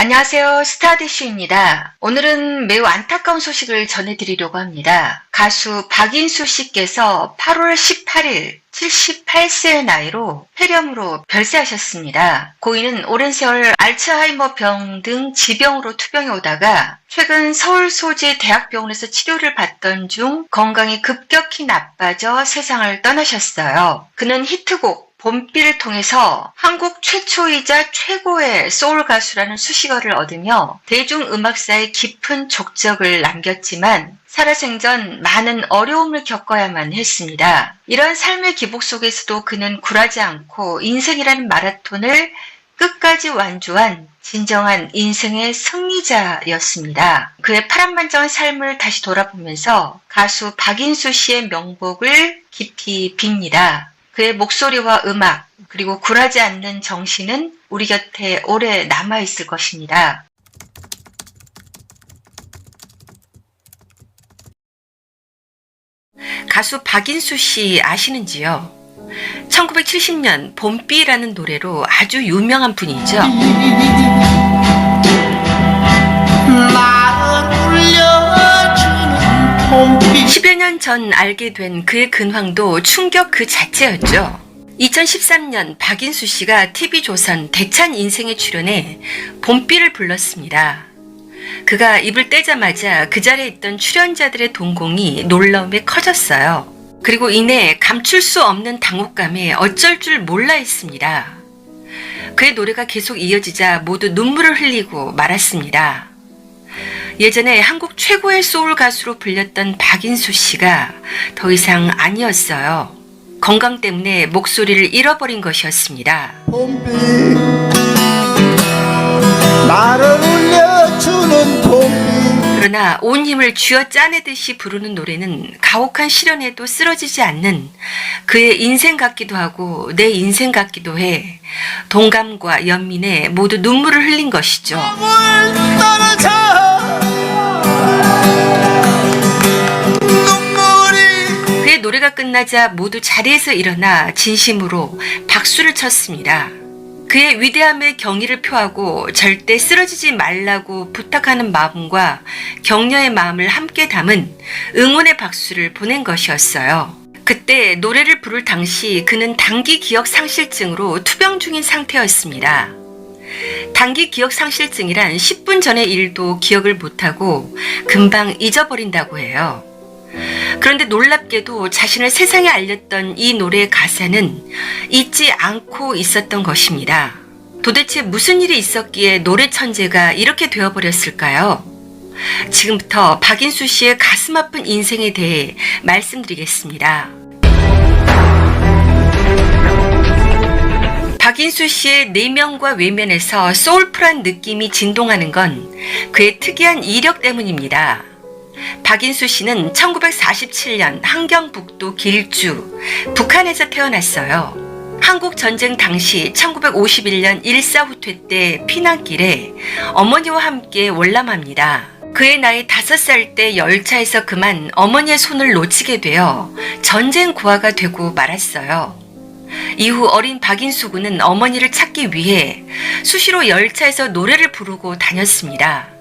안녕하세요. 스타디슈입니다. 오늘은 매우 안타까운 소식을 전해드리려고 합니다. 가수 박인수 씨께서 8월 18일 78세의 나이로 폐렴으로 별세하셨습니다. 고인은 오랜 세월 알츠하이머병 등 지병으로 투병해 오다가 최근 서울 소재 대학병원에서 치료를 받던 중 건강이 급격히 나빠져 세상을 떠나셨어요. 그는 히트곡 봄비를 통해서 한국 최초이자 최고의 소울 가수라는 수식어를 얻으며 대중음악사에 깊은 족적을 남겼지만 살아생전 많은 어려움을 겪어야만 했습니다. 이런 삶의 기복 속에서도 그는 굴하지 않고 인생이라는 마라톤을 끝까지 완주한 진정한 인생의 승리자였습니다. 그의 파란만장한 삶을 다시 돌아보면서 가수 박인수 씨의 명복을 깊이 빕니다. 그의 목소리와 음악, 그리고 굴하지 않는 정신은 우리 곁에 오래 남아있을 것입니다. 가수 박인수 씨 아시는지요? 1970년 봄비라는 노래로 아주 유명한 분이죠. 10여 년 전 알게 된 그의 근황도 충격 그 자체였죠. 2013년 박인수 씨가 TV조선 대찬 인생에 출연해 봄비를 불렀습니다. 그가 입을 떼자마자 그 자리에 있던 출연자들의 동공이 놀라움에 커졌어요. 그리고 이내 감출 수 없는 당혹감에 어쩔 줄 몰라 했습니다. 그의 노래가 계속 이어지자 모두 눈물을 흘리고 말았습니다. 예전에 한국 최고의 소울 가수로 불렸던 박인수 씨가 더 이상 아니었어요. 건강 때문에 목소리를 잃어버린 것이었습니다. 봄비 나를 울려주는 봄비. 그러나 온 힘을 쥐어 짜내듯이 부르는 노래는 가혹한 시련에도 쓰러지지 않는 그의 인생 같기도 하고 내 인생 같기도 해 동감과 연민에 모두 눈물을 흘린 것이죠. 그의 노래가 끝나자 모두 자리에서 일어나 진심으로 박수를 쳤습니다. 그의 위대함의 경의를 표하고 절대 쓰러지지 말라고 부탁하는 마음과 격려의 마음을 함께 담은 응원의 박수를 보낸 것이었어요. 그때 노래를 부를 당시 그는 단기 기억 상실증으로 투병 중인 상태였습니다. 단기 기억 상실증이란 10분 전의 일도 기억을 못하고 금방 잊어버린다고 해요. 그런데 놀랍게도 자신을 세상에 알렸던 이 노래의 가사는 잊지 않고 있었던 것입니다. 도대체 무슨 일이 있었기에 노래 천재가 이렇게 되어버렸을까요? 지금부터 박인수 씨의 가슴 아픈 인생에 대해 말씀드리겠습니다. 박인수 씨의 내면과 외면에서 소울풀한 느낌이 진동하는 건 그의 특이한 이력 때문입니다. 박인수 씨는 1947년 함경북도 길주, 북한에서 태어났어요. 한국 전쟁 당시 1951년 일사후퇴 때 피난길에 어머니와 함께 월남합니다. 그의 나이 5살 때 열차에서 그만 어머니의 손을 놓치게 되어 전쟁 고아가 되고 말았어요. 이후 어린 박인수 군은 어머니를 찾기 위해 수시로 열차에서 노래를 부르고 다녔습니다.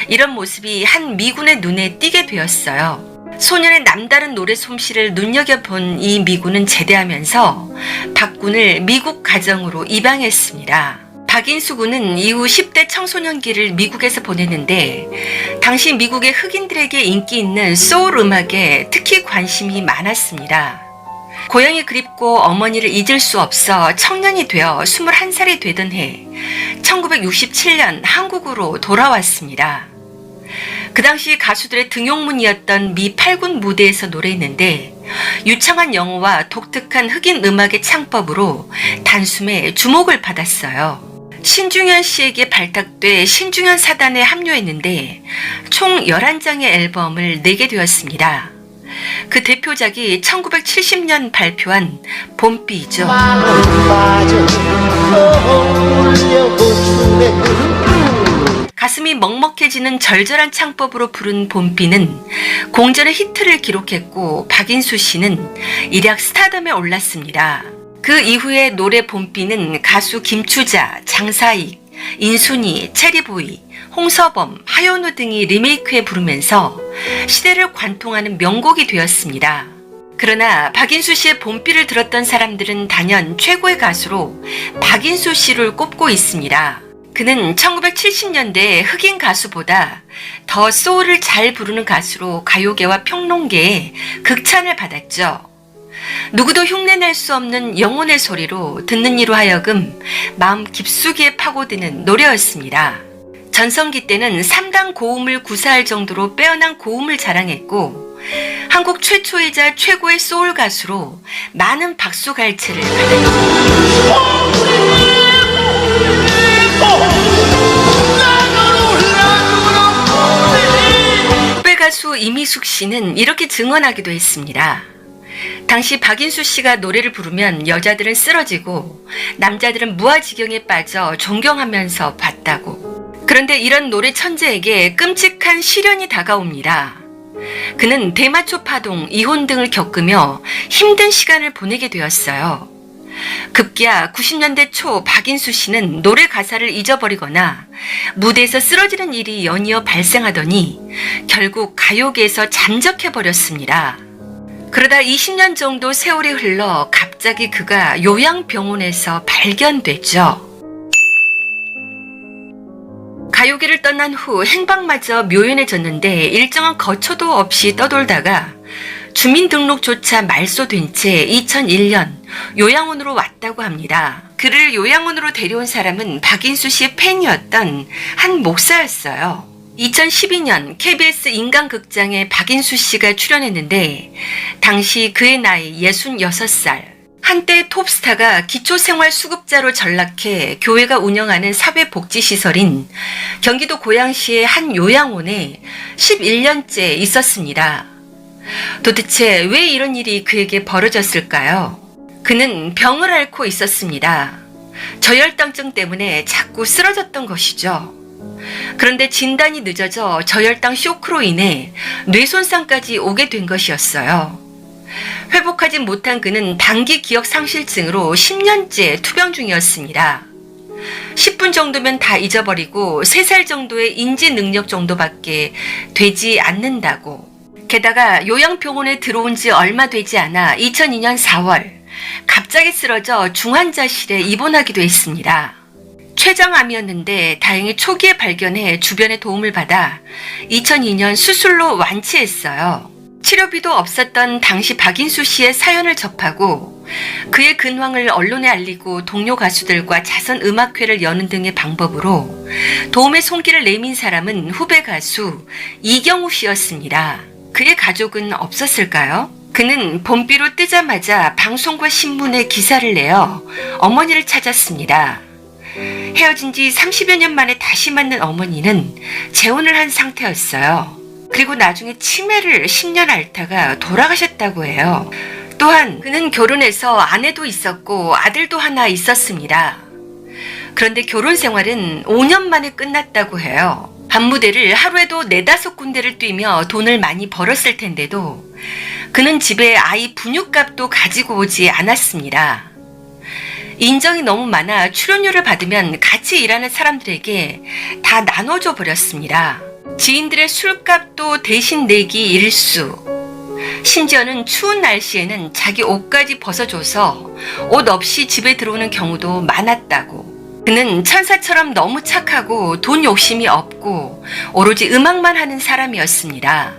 이런 모습이 한 미군의 눈에 띄게 되었어요. 소년의 남다른 노래 솜씨를 눈여겨본 이 미군은 제대하면서 박군을 미국 가정으로 입양했습니다. 박인수 군은 이후 10대 청소년기를 미국에서 보냈는데 당시 미국의 흑인들에게 인기 있는 소울 음악에 특히 관심이 많았습니다. 고향이 그립고 어머니를 잊을 수 없어 청년이 되어 21살이 되던 해 1967년 한국으로 돌아왔습니다. 그 당시 가수들의 등용문이었던 미 8군 무대에서 노래했는데 유창한 영어와 독특한 흑인 음악의 창법으로 단숨에 주목을 받았어요. 신중현 씨에게 발탁돼 신중현 사단에 합류했는데 총 11장의 앨범을 내게 되었습니다. 그 대표작이 1970년 발표한 봄비죠. 가슴이 먹먹해지는 절절한 창법으로 부른 봄비는 공전의 히트를 기록했고 박인수 씨는 일약 스타덤에 올랐습니다. 그 이후에 노래 봄비는 가수 김추자, 장사익, 인순이, 체리보이, 홍서범, 하현우 등이 리메이크해 부르면서 시대를 관통하는 명곡이 되었습니다. 그러나 박인수 씨의 봄비를 들었던 사람들은 단연 최고의 가수로 박인수 씨를 꼽고 있습니다. 그는 1970년대 흑인 가수보다 더 소울을 잘 부르는 가수로 가요계와 평론계에 극찬을 받았죠. 누구도 흉내낼 수 없는 영혼의 소리로 듣는 이로 하여금 마음 깊숙이에 파고드는 노래였습니다. 전성기 때는 3단 고음을 구사할 정도로 빼어난 고음을 자랑했고 한국 최초이자 최고의 소울 가수로 많은 박수갈채를 받았습니다. 후배 가수 이미숙 씨는 이렇게 증언하기도 했습니다. 당시 박인수 씨가 노래를 부르면 여자들은 쓰러지고 남자들은 무아지경에 빠져 존경하면서 봤다고. 그런데 이런 노래 천재에게 끔찍한 시련이 다가옵니다. 그는 대마초 파동, 이혼 등을 겪으며 힘든 시간을 보내게 되었어요. 급기야 90년대 초 박인수 씨는 노래 가사를 잊어버리거나 무대에서 쓰러지는 일이 연이어 발생하더니 결국 가요계에서 잠적해버렸습니다. 그러다 20년 정도 세월이 흘러 갑자기 그가 요양병원에서 발견됐죠. 가요계를 떠난 후 행방마저 묘연해졌는데 일정한 거처도 없이 떠돌다가 주민등록조차 말소된 채 2001년 요양원으로 왔다고 합니다. 그를 요양원으로 데려온 사람은 박인수 씨의 팬이었던 한 목사였어요. 2012년 KBS 인간극장에 박인수 씨가 출연했는데 당시 그의 나이 66살. 한때 톱스타가 기초생활수급자로 전락해 교회가 운영하는 사회복지시설인 경기도 고양시의 한 요양원에 11년째 있었습니다. 도대체 왜 이런 일이 그에게 벌어졌을까요? 그는 병을 앓고 있었습니다. 저혈당증 때문에 자꾸 쓰러졌던 것이죠. 그런데 진단이 늦어져 저혈당 쇼크로 인해 뇌손상까지 오게 된 것이었어요. 회복하지 못한 그는 단기 기억 상실증으로 10년째 투병 중이었습니다. 10분 정도면 다 잊어버리고 3살 정도의 인지 능력 정도밖에 되지 않는다고. 게다가 요양병원에 들어온 지 얼마 되지 않아 2002년 4월 갑자기 쓰러져 중환자실에 입원하기도 했습니다. 췌장암이었는데 다행히 초기에 발견해 주변의 도움을 받아 2002년 수술로 완치했어요. 치료비도 없었던 당시 박인수 씨의 사연을 접하고 그의 근황을 언론에 알리고 동료 가수들과 자선 음악회를 여는 등의 방법으로 도움의 손길을 내민 사람은 후배 가수 이경우 씨였습니다. 그의 가족은 없었을까요? 그는 봄비로 뜨자마자 방송과 신문에 기사를 내어 어머니를 찾았습니다. 헤어진 지 30여 년 만에 다시 만난 어머니는 재혼을 한 상태였어요. 그리고 나중에 치매를 10년 앓다가 돌아가셨다고 해요. 또한 그는 결혼해서 아내도 있었고 아들도 하나 있었습니다. 그런데 결혼 생활은 5년 만에 끝났다고 해요. 밤무대를 하루에도 4-5군데를 뛰며 돈을 많이 벌었을 텐데도 그는 집에 아이 분유값도 가지고 오지 않았습니다. 인정이 너무 많아 출연료를 받으면 같이 일하는 사람들에게 다 나눠줘 버렸습니다. 지인들의 술값도 대신 내기 일수. 심지어는 추운 날씨에는 자기 옷까지 벗어줘서 옷 없이 집에 들어오는 경우도 많았다고. 그는 천사처럼 너무 착하고 돈 욕심이 없고 오로지 음악만 하는 사람이었습니다.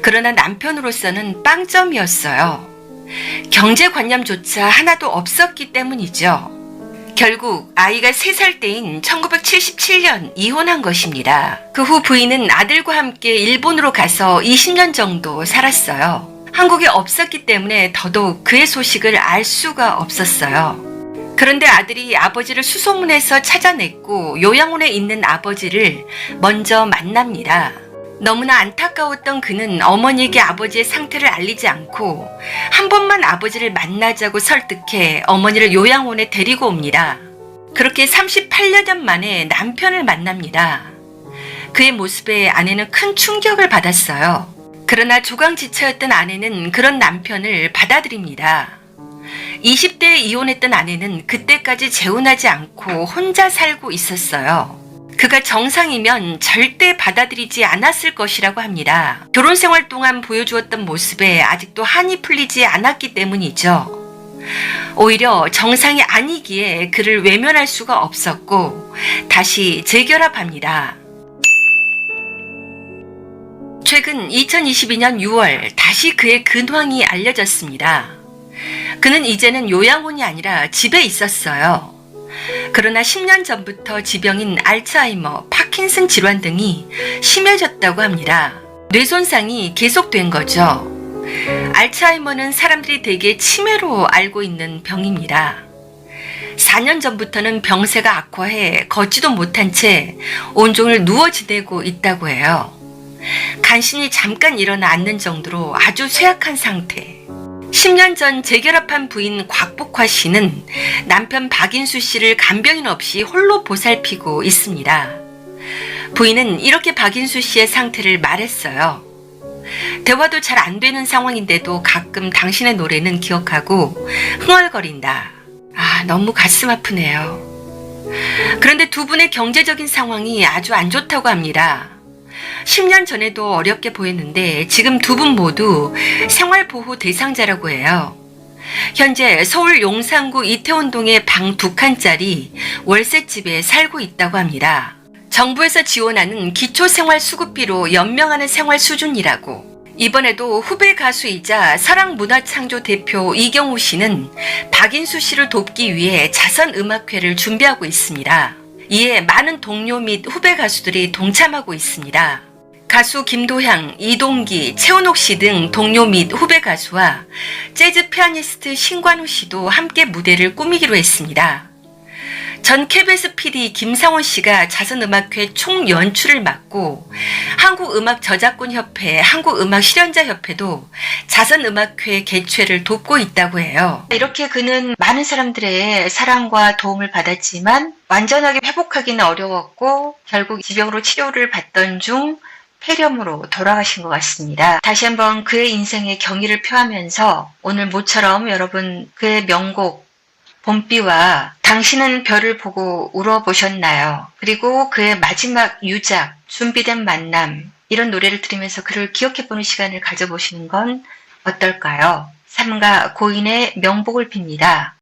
그러나 남편으로서는 빵점이었어요. 경제관념조차 하나도 없었기 때문이죠. 결국 아이가 3살 때인 1977년 이혼한 것입니다. 그 후 부인은 아들과 함께 일본으로 가서 20년 정도 살았어요. 한국에 없었기 때문에 더더욱 그의 소식을 알 수가 없었어요. 그런데 아들이 아버지를 수소문해서 찾아냈고 요양원에 있는 아버지를 먼저 만납니다. 너무나 안타까웠던 그는 어머니에게 아버지의 상태를 알리지 않고 한 번만 아버지를 만나자고 설득해 어머니를 요양원에 데리고 옵니다. 그렇게 38년 만에 남편을 만납니다. 그의 모습에 아내는 큰 충격을 받았어요. 그러나 조강지처였던 아내는 그런 남편을 받아들입니다. 20대에 이혼했던 아내는 그때까지 재혼하지 않고 혼자 살고 있었어요. 그가 정상이면 절대 받아들이지 않았을 것이라고 합니다. 결혼 생활 동안 보여주었던 모습에 아직도 한이 풀리지 않았기 때문이죠. 오히려 정상이 아니기에 그를 외면할 수가 없었고 다시 재결합합니다. 최근 2022년 6월 다시 그의 근황이 알려졌습니다. 그는 이제는 요양원이 아니라 집에 있었어요. 그러나 10년 전부터 지병인 알츠하이머, 파킨슨 질환 등이 심해졌다고 합니다. 뇌손상이 계속된 거죠. 알츠하이머는 사람들이 대개 치매로 알고 있는 병입니다. 4년 전부터는 병세가 악화해 걷지도 못한 채 온종일 누워 지내고 있다고 해요. 간신히 잠깐 일어나 앉는 정도로 아주 쇠약한 상태. 10년 전 재결합한 부인 곽복화 씨는 남편 박인수 씨를 간병인 없이 홀로 보살피고 있습니다. 부인은 이렇게 박인수 씨의 상태를 말했어요. 대화도 잘 안 되는 상황인데도 가끔 당신의 노래는 기억하고 흥얼거린다. 너무 가슴 아프네요. 그런데 두 분의 경제적인 상황이 아주 안 좋다고 합니다. 10년 전에도 어렵게 보였는데 지금 두 분 모두 생활보호 대상자라고 해요. 현재 서울 용산구 이태원동의 방 2칸짜리 월세집에 살고 있다고 합니다. 정부에서 지원하는 기초생활수급비로 연명하는 생활 수준이라고. 이번에도 후배 가수이자 사랑문화창조 대표 이경우 씨는 박인수 씨를 돕기 위해 자선음악회를 준비하고 있습니다. 이에 많은 동료 및 후배 가수들이 동참하고 있습니다. 가수 김도향, 이동기, 최은옥 씨 등 동료 및 후배 가수와 재즈 피아니스트 신관우 씨도 함께 무대를 꾸미기로 했습니다. 전 KBS PD 김상원 씨가 자선음악회 총연출을 맡고 한국음악저작권협회, 한국음악실현자협회도 자선음악회 개최를 돕고 있다고 해요. 이렇게 그는 많은 사람들의 사랑과 도움을 받았지만 완전하게 회복하기는 어려웠고 결국 지병으로 치료를 받던 중 폐렴으로 돌아가신 것 같습니다. 다시 한번 그의 인생의 경의를 표하면서 오늘 모처럼 여러분 그의 명곡 봄비와 당신은 별을 보고 울어보셨나요? 그리고 그의 마지막 유작 준비된 만남 이런 노래를 들으면서 그를 기억해보는 시간을 가져보시는 건 어떨까요? 삼가 고인의 명복을 빕니다.